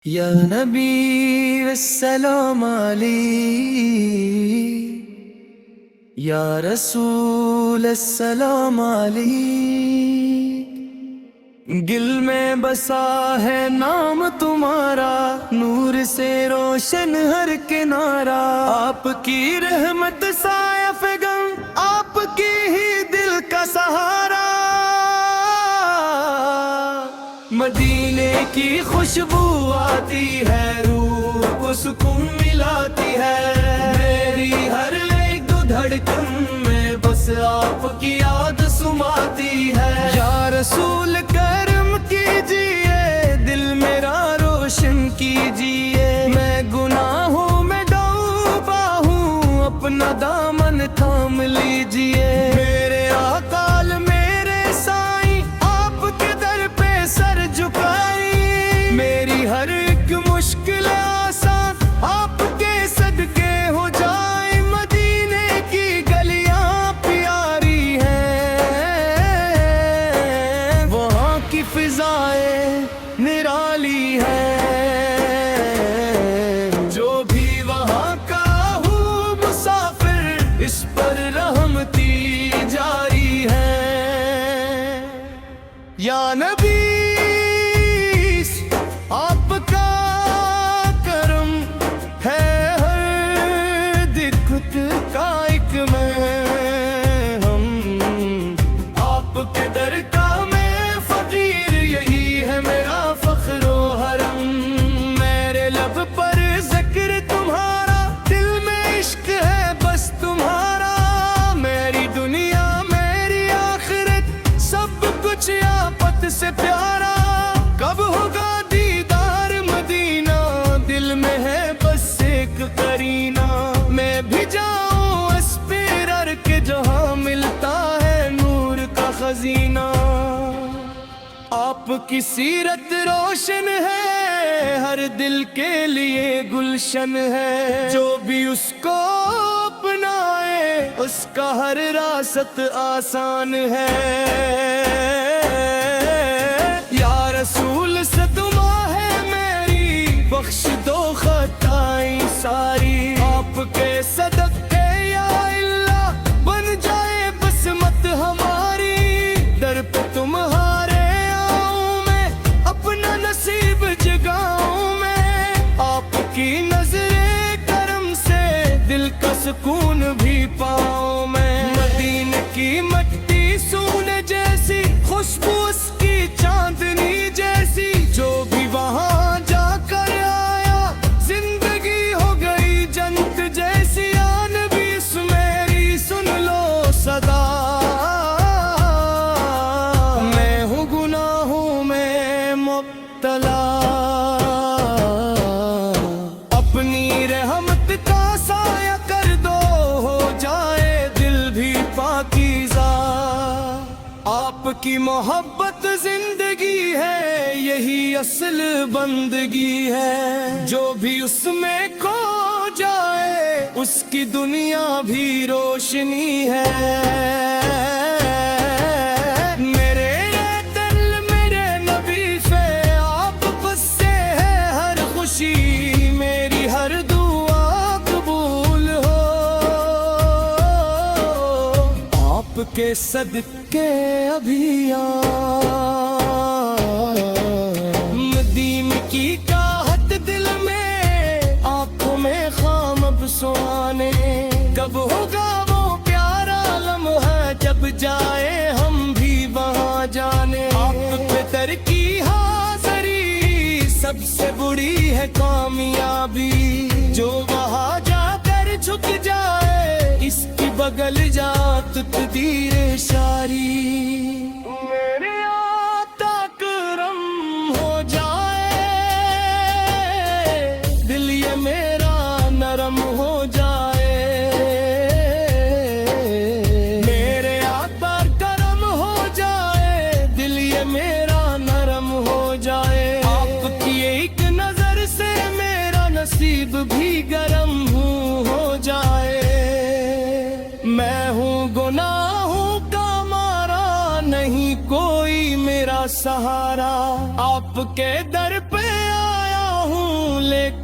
یا نبی السلام علیک، یا رسول السلام علیک، دل میں بسا ہے نام تمہارا، نور سے روشن ہر کنارہ، آپ کی رحمت سایہ فگن، آپ کی ہی دل کا سہارا، مدینے کی خوشبو آتی ہے، روح کو سکون ملاتی ہے، میری ہر ایک دھڑکن میں بس آپ کی یاد سماتی ہے، یا رسول کرم کیجئے، دل میرا روشن کیجئے، میں گناہوں میں ڈوبا ہوں، اپنا دامن تھام لیجئے، میرے آقا میرے سائیں، آپ کے در پہ سر جھکائی، میری ہر ایک مشکل آسان آپ کے صدقے ہو جائے، مدینے کی گلیاں پیاری ہیں، وہاں کی فضائیں نرالی ہیں، جو بھی وہاں کا ہو مسافر، اس پر رحمتی جاری ہے، یا نبی آپ کا کرم ہے ہر دکھت کا ایک مرہم، آپ کے در کا میں فقیر، یہی ہے میرا فخر و حرم، میرے لب پر ذکر تمہارا، دل میں عشق ہے بس تمہارا، میری دنیا میری آخرت، سب کچھ آپت سے پیارا، کب ہوگا دیدار مدینہ، دل میں ہے بس ایک قرینہ، میں بھی جاؤں اسپیرر کے جہاں ملتا ہے نور کا خزینہ، آپ کی سیرت روشن ہے، ہر دل کے لیے گلشن ہے، جو بھی اس کو اپنائے، اس کا ہر راست آسان ہے، یا رسول صدمہ ہے میری، بخش دو خطائیں ساری، آپ کے صدقے یا اللہ بن جائے بسمت ہماری، در پہ تمہارے آؤں میں، اپنا نصیب جگاؤں میں، آپ کی نظر کرم سے دل کا سکون بھی پاؤں میں، مدینے کی مٹی سونے جیسی، خوشبو اس کی چاندنی جیسی، جو بھی وہاں جا کر آیا، زندگی ہو گئی جنت جیسی، آن بھی اس میری سن لو صدا، میں ہوں گناہوں میں مبتلا، اپنی رحمت کا سایہ کر دو، ہو جائے دل بھی پاکیزہ، آپ کی محبت زندگی ہے، یہی اصل بندگی ہے، جو بھی اس میں کھو جائے، اس کی دنیا بھی روشنی ہے، میرے دل میرے نبی سے آپ قصے ہے، ہر خوشی میری ہر دعا قبول ہو، آپ کے صدقے ابھی مدینے کی چاہت دل میں، آنکھوں میں خام اب سہانے، کب ہوگا وہ پیارا لمحہ، جب جائے ہم بھی وہاں جانے، آپ پہ در کی حاضری سب سے بڑی ہے کامیابی، جو وہاں جا کر جھک جائے، اس کی بغل جات تقدیر شاری، میرے آقا کرم ہو جائے، دل یہ میرا نرم ہو جائے، میرے آقا کرم ہو جائے، دل یہ میرا نرم ہو جائے، آپ کی ایک نظر سے میرا نصیب بھی گرم ہو جائے، میں ہوں گناہوں کا مارا، نہیں کوئی میرا سہارا، آپ کے در پہ آیا ہوں